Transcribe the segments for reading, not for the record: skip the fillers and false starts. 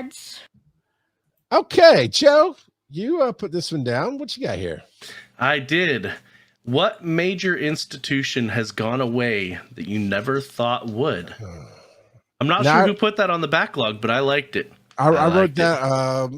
ads. Okay, Joe, you put this one down. What you got here? I did. What major institution has gone away that you never thought would? I'm not sure who put that on the backlog, but I liked it. I wrote that. I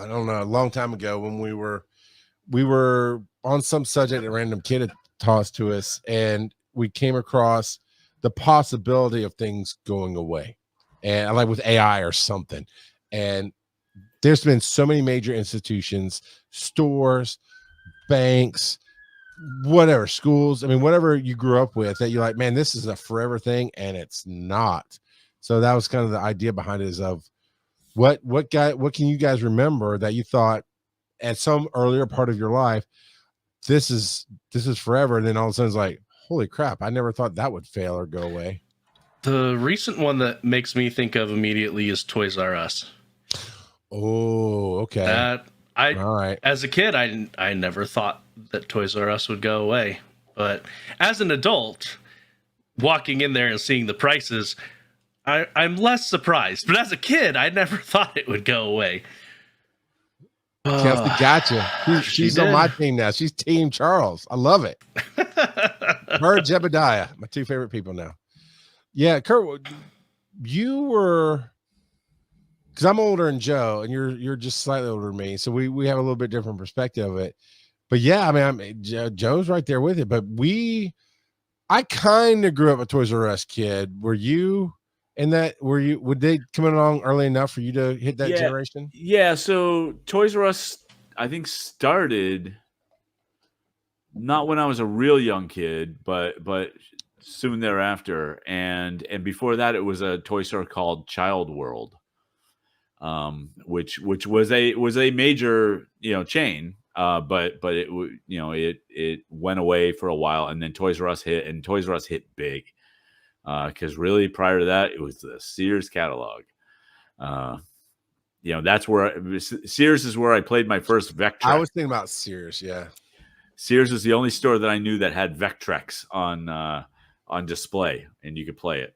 don't know, a long time ago when we were on some subject a random kid had tossed to us, and we came across the possibility of things going away, and like with AI or something. And there's been so many major institutions, stores, banks, whatever, schools. I mean, whatever you grew up with that you're like, man, this is a forever thing, and it's not. So that was kind of the idea behind it, is of what can you guys remember that you thought at some earlier part of your life, this is forever, and then all of a sudden it's like, holy crap, I never thought that would fail or go away. The recent one that makes me think of immediately is Toys R Us. Oh, okay. All right. As a kid, I never thought that Toys R Us would go away, but as an adult, walking in there and seeing the prices, I'm less surprised. But as a kid, I never thought it would go away. Kelsey, gotcha. She's on my team now. She's Team Charles. I love it. Her and Jebediah, my two favorite people now. Yeah, Kurt, you were, because I'm older than Joe, and you're just slightly older than me, so we have a little bit different perspective of it. But yeah, I mean, Joe's right there with it. But I kind of grew up a Toys R Us kid. Were you in that? Would they come along early enough for you to hit that generation? Yeah. So Toys R Us, I think, started not when I was a real young kid, but soon thereafter, and before that, it was a toy store called Child World, which was a major chain, but it went away for a while, and then Toys R Us hit, and Toys R Us hit big, because really prior to that, it was the Sears catalog. That's where Sears is where I played my first Vectrex. I was thinking about Sears. Yeah, Sears is the only store that I knew that had Vectrex on display, and you could play it.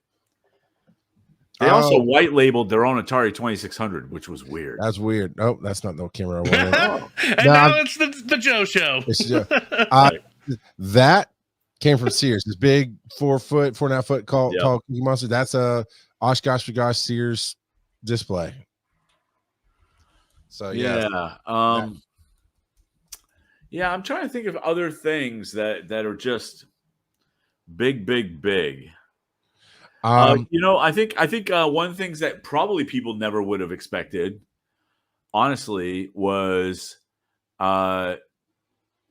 They also white labeled their own Atari 2600, which was weird. That's weird. Oh, that's not no camera. And now it's the Joe Show. It's Joe. That came from Sears. This big 4.5 foot tall Cookie Monster. That's a Oshkosh Bagosh Sears display. So yeah. I'm trying to think of other things that are just big. I think one of the things that probably people never would have expected, honestly, was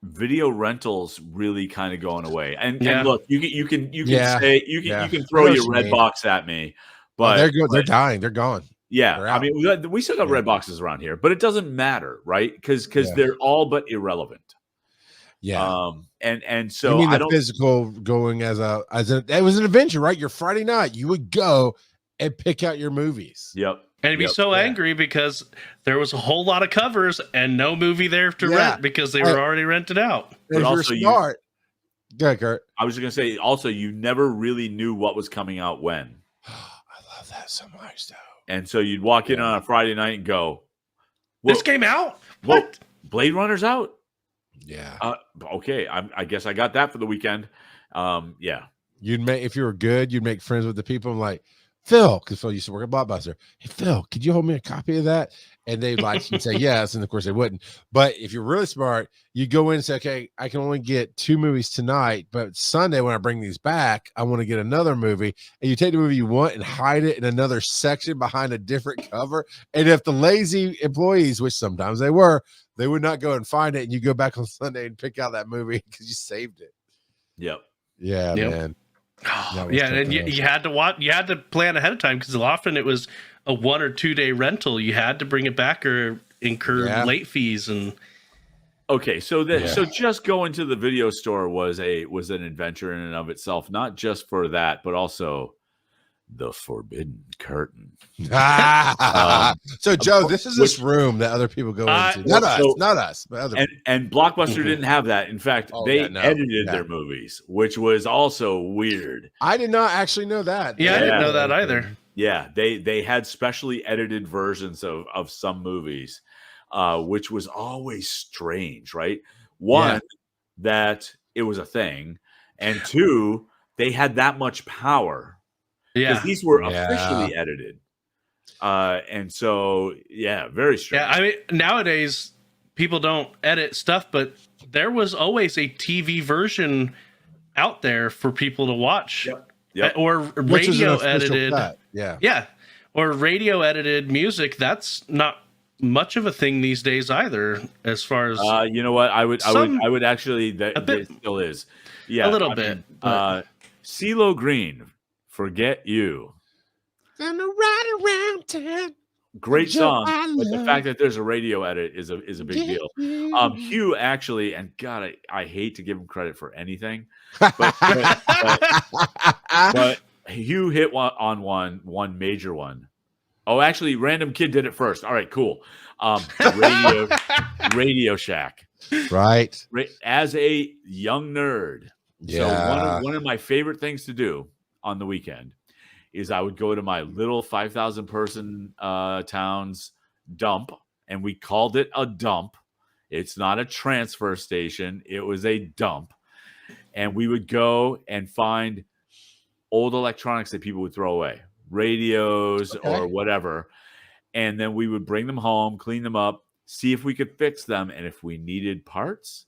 video rentals really kind of going away. And look, you can say you can throw your red box at me, but they're dying. They're gone. Yeah, I mean, we still got red boxes around here, but it doesn't matter, right? Because they're all but irrelevant. Yeah. And so I don't physical going as it was an adventure, right? Your Friday night, you would go and pick out your movies. Yep. And he'd be so angry because there was a whole lot of covers and no movie there to rent because they were already rented out. But if you're smart, go ahead, Kurt. I was just gonna say also you never really knew what was coming out when. I love that so much though. And so you'd walk in on a Friday night and go, "This came out? What? Blade Runner's out?" Yeah. Okay. I guess I got that for the weekend. Yeah. If you were good, you'd make friends with the people. I'm like, Phil, because Phil used to work at Blockbuster. Hey, Phil, could you hold me a copy of that? And they'd you'd say yes. And of course they wouldn't. But if you're really smart, you go in and say, okay, I can only get 2 movies tonight, but Sunday when I bring these back, I want to get another movie. And you take the movie you want and hide it in another section behind a different cover. And if the lazy employees, which sometimes they were, they would not go and find it. And you go back on Sunday and pick out that movie because you saved it. Yep. Yeah, man. And you had to watch. You had to plan ahead of time because often it was a 1 or 2 day rental. You had to bring it back or incur late fees. And okay, so just going to the video store was an adventure in and of itself. Not just for that, but also the Forbidden Curtain. So Joe, this is this room that other people go into. Not us, but other people. And Blockbuster didn't have that. In fact, they edited their movies, which was also weird. I did not actually know that. Yeah, I didn't know that either. Yeah, they had specially edited versions of some movies, which was always strange, right? Yeah. One, that it was a thing, and two, they had that much power because Yeah. these were Yeah. officially edited. And so, yeah, very Yeah. strange. I mean, nowadays people don't edit stuff, but there was always a TV version out there for people to watch, Yep. or Which is an radio official edited. cut. Yeah. Yeah. Or radio edited music. That's not much of a thing these days either, as far as You know what? I would actually a that bit, still is. a Yeah, little I bit. mean, But CeeLo Green, "Forget You." Gonna ride around town. Great Joe, song, I but the love fact that there's a radio edit is a big deal. you. Hugh actually, and God, I hate to give him credit for anything, but Hugh hit one major one. Oh, actually, Random Kid did it first. All right, cool. Radio Shack. Right. As a young nerd, so Yeah. one of my favorite things to do on the weekend is I would go to my little 5,000 person town's dump, and we called it a dump. It's not a transfer station. It was a dump. And we would go and find old electronics that people would throw away, radios or whatever. And then we would bring them home, clean them up, see if we could fix them. And if we needed parts,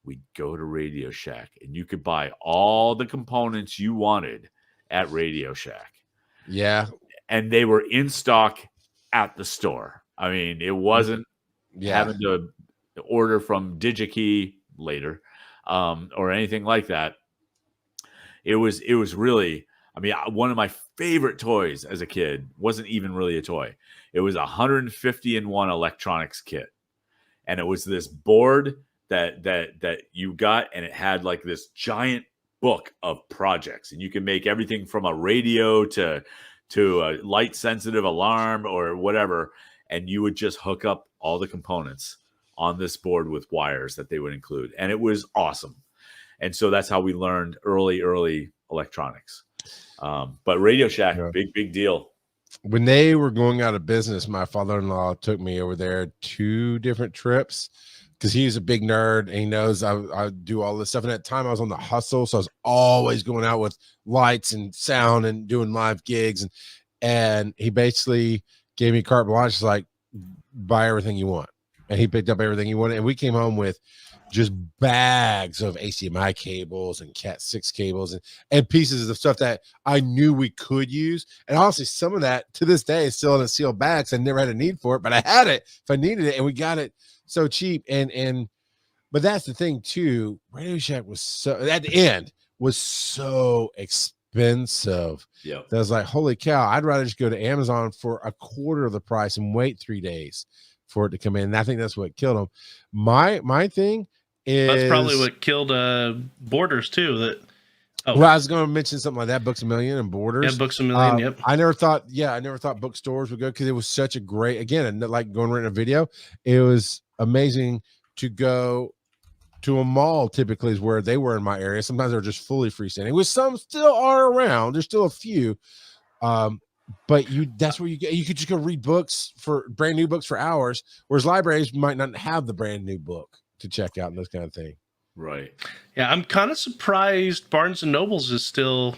we'd go to Radio Shack, and you could buy all the components you wanted at Radio Shack. Yeah. And they were in stock at the store. I mean, it wasn't having to order from DigiKey later or anything like that. It was really, I mean, one of my favorite toys as a kid wasn't even really a toy. It was a 150-in-1 electronics kit. And it was this board that you got, and it had like this giant book of projects, and you can make everything from a radio to a light sensitive alarm or whatever, and you would just hook up all the components on this board with wires that they would include, and it was awesome. And so that's how we learned early electronics. But Radio Shack, big deal. When they were going out of business, my father-in-law took me over there 2 different trips, because he's a big nerd and he knows I do all this stuff. And at the time I was on the hustle, so I was always going out with lights and sound and doing live gigs. And he basically gave me carte blanche, like, buy everything you want. And he picked up everything he wanted. And we came home with just bags of HDMI cables and Cat 6 cables and pieces of stuff that I knew we could use. And honestly, some of that to this day is still in a sealed bag. I never had a need for it, but I had it if I needed it, and we got it so cheap. But that's the thing too. Radio Shack was so, at the end, was so expensive. Yeah, that I was like, holy cow, I'd rather just go to Amazon for a quarter of the price and wait 3 days for it to come in. And I think that's what killed them. My thing is, that's probably what killed Borders too. That well, I was going to mention something like that, Books A Million and Borders. Yeah, Books A Million. Yep. I never thought bookstores would go, because it was such a great, again, like going rent a video. It was amazing to go to a mall. Typically is where they were in my area. Sometimes they're just fully freestanding, which some still are around. There's still a few. But that's where you could just go read books, for brand new books, for hours, whereas libraries might not have the brand new book to check out and those kind of thing. Right. Yeah, I'm kind of surprised Barnes and Nobles is still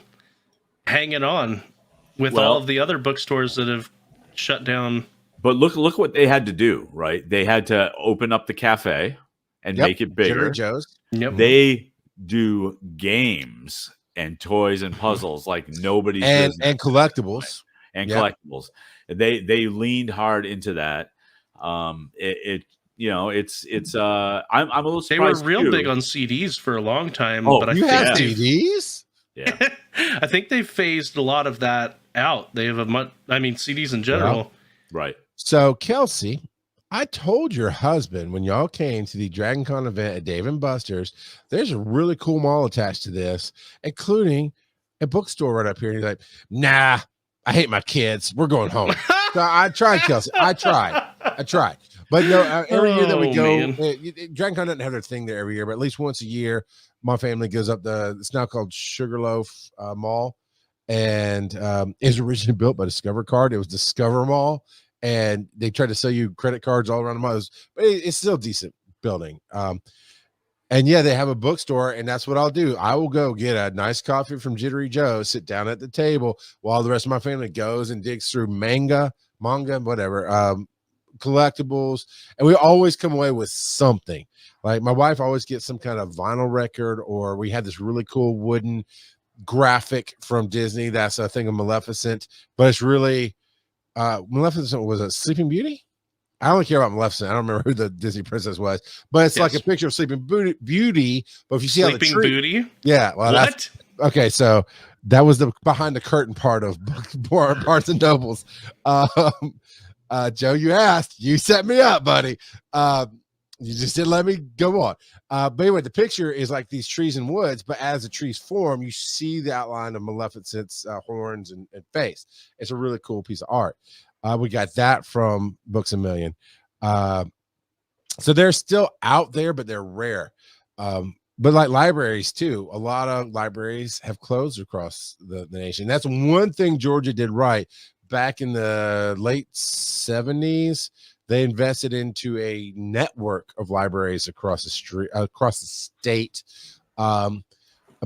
hanging on with all of the other bookstores that have shut down. But look what they had to do, right? They had to open up the cafe and make it bigger. Jerry Joe's. Yep. They do games and toys and puzzles like nobody's business. And collectibles. And collectibles. They leaned hard into that. It's I'm a little surprised. They were real big on CDs for a long time. Oh, but I you think have CDs? Yeah. I think they phased a lot of that out. They have CDs in general. Right. So, Kelsey, I told your husband when y'all came to the Dragon Con event at Dave & Buster's, there's a really cool mall attached to this, including a bookstore right up here. And he's like, nah, I hate my kids. We're going home. So I tried, Kelsey. I tried. But no, every year that we go, Dragon Con doesn't have their thing there every year, but at least once a year, my family goes up it's now called Sugarloaf Mall. and it was originally built by Discover Card. It was Discover Mall, and they tried to sell you credit cards all around the mall. But it's still a decent building. And yeah, they have a bookstore, and that's what I'll do. I will go get a nice coffee from Jittery Joe, sit down at the table while the rest of my family goes and digs through manga, whatever, collectibles, and we always come away with something. Like my wife always gets some kind of vinyl record, or we had this really cool wooden graphic from Disney. That's a thing of Maleficent, but it's really Maleficent was a Sleeping Beauty. I don't care about Maleficent. I don't remember who the Disney princess was, but it's like a picture of Sleeping Beauty. But if you see Sleeping how the tree, Beauty, yeah, well, what? Okay, so that was the behind the curtain part of Barnes and Nobles. Joe, you asked, you set me up, buddy. You just didn't let me go on. But anyway, the picture is like these trees and woods, but as the trees form, you see the outline of Maleficent's horns and face. It's a really cool piece of art. We got that from Books A Million. So they're still out there, but they're rare. But like libraries too, a lot of libraries have closed across the nation. That's one thing Georgia did right. Back in the late 70s, they invested into a network of libraries across the state. Because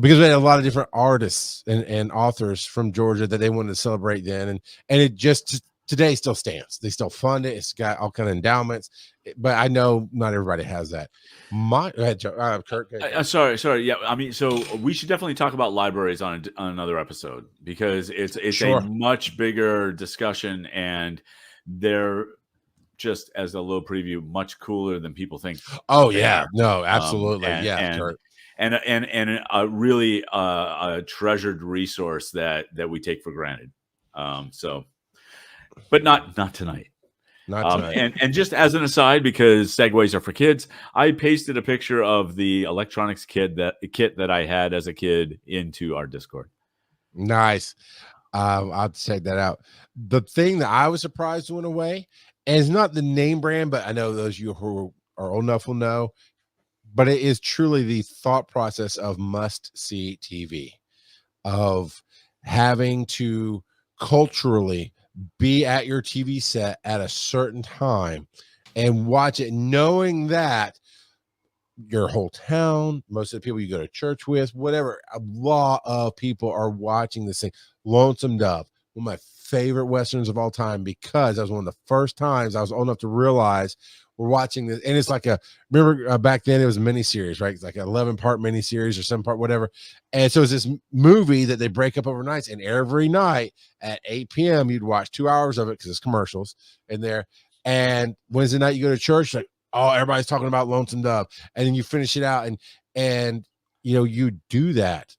we had a lot of different artists and authors from Georgia that they wanted to celebrate then. And it just today still stands. They still fund it. It's got all kind of endowments, but I know not everybody has that. Go ahead, Joe. Kurt. Sorry. Yeah, I mean, so we should definitely talk about libraries on another episode, because it's Sure. a much bigger discussion, and they're, just as a little preview, much cooler than people think. Oh yeah, no, absolutely, Kurt. And a really a treasured resource that we take for granted. But not tonight. Not tonight. And just as an aside, because segues are for kids, I pasted a picture of the electronics kit that I had as a kid into our Discord. Nice. I'll check that out. The thing that I was surprised went away, and it's not the name brand, but I know those of you who are old enough will know, but it is truly the thought process of must-see TV, of having to culturally be at your TV set at a certain time and watch it, knowing that your whole town, most of the people you go to church with, whatever, a lot of people are watching this thing. Lonesome Dove, one of my favorite Westerns of all time, because that was one of the first times I was old enough to realize we're watching this. And it's like remember back then it was a miniseries, right? It's like an 11-part miniseries or 7-part, whatever. And so it's this movie that they break up over nights, and every night at 8 p.m. you'd watch 2 hours of it because it's commercials in there. And Wednesday night you go to church, like, oh, everybody's talking about Lonesome Dove, and then you finish it out, and you do that.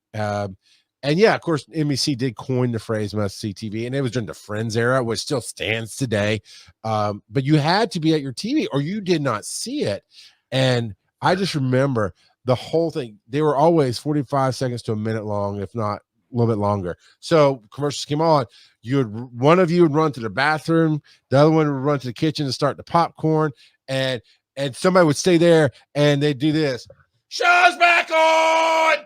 And yeah, of course, NBC did coin the phrase must-see TV, and it was during the Friends era, which still stands today. But you had to be at your TV or you did not see it. And I just remember the whole thing. They were always 45 seconds to a minute long, if not a little bit longer. So commercials came on. One of you would run to the bathroom, the other one would run to the kitchen to start the popcorn, and somebody would stay there and they'd do this. Show's back on.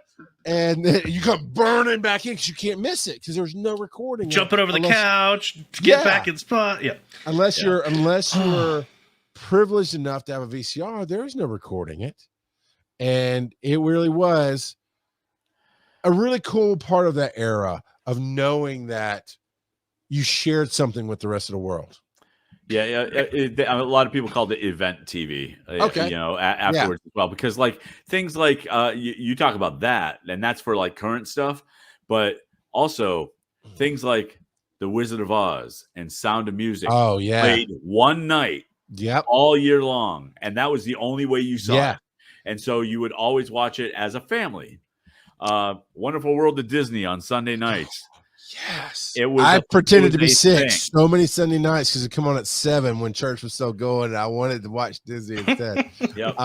And you come burning back in because you can't miss it because there's no recording. Jumping over the couch to get back in spot. Yeah. Unless you're privileged enough to have a VCR, there is no recording it. And it really was a really cool part of that era of knowing that you shared something with the rest of the world. Yeah. A lot of people called it event TV. Okay. Afterwards as well, because like things like you talk about that, and that's for like current stuff, but also things like The Wizard of Oz and Sound of Music. Oh yeah, played one night. Yep. All year long, and that was the only way you saw Yeah. it. And so you would always watch it as a family. Wonderful World of Disney on Sunday nights. Yes, it was. I pretended to be sick thing. so many Sunday nights because it come on at 7 when church was still going, and I wanted to watch Disney instead. Yep,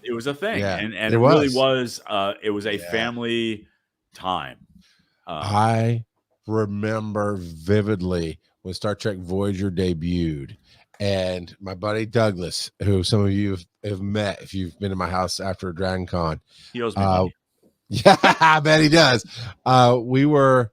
it was a thing, yeah, and it really was. It was a family time. I remember vividly when Star Trek Voyager debuted, and my buddy Douglas, who some of you have met if you've been in my house after Dragon Con, he owes me money. Yeah, I bet he does. We were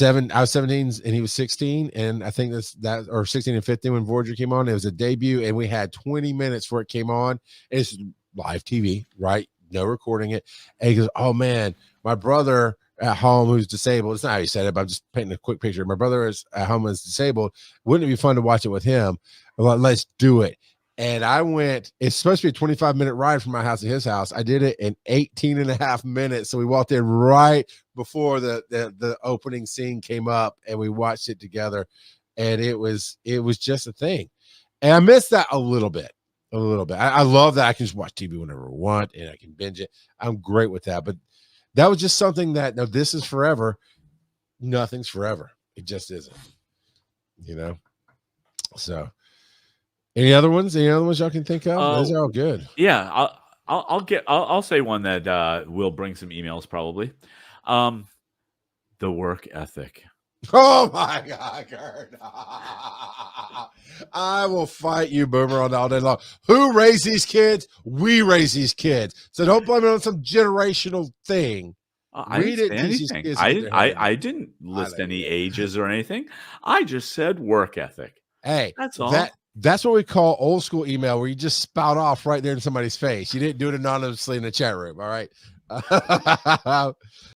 I was 17 and he was 16, and I think or 16 and 15 when Voyager came on. It was a debut, and we had 20 minutes before it came on. It's live TV, right? No recording it. And he goes, "Oh man, my brother at home who's disabled." It's not how he said it, but I'm just painting a quick picture. My brother is at home is disabled. Wouldn't it be fun to watch it with him? Well, let's do it. And I went, it's supposed to be a 25-minute ride from my house to his house. I did it in 18 and a half minutes. So we walked in right before the opening scene came up, and we watched it together. And it was just a thing. And I miss that a little bit. I love that I can just watch TV whenever I want, and I can binge it. I'm great with that. But that was just something that, no, this is forever. Nothing's forever. It just isn't, So any other ones y'all can think of? Those are all good. Yeah, I'll say one that will bring some emails probably. The work ethic. Oh my God, Kurt. I will fight you, Boomer, on all day long. Who raised these kids? We raise these kids. So don't blame it on some generational thing. I didn't say anything. I didn't list any ages or anything. I just said work ethic. Hey, that's all. That's what we call old school email, where you just spout off right there in somebody's face. You didn't do it anonymously in the chat room. All right.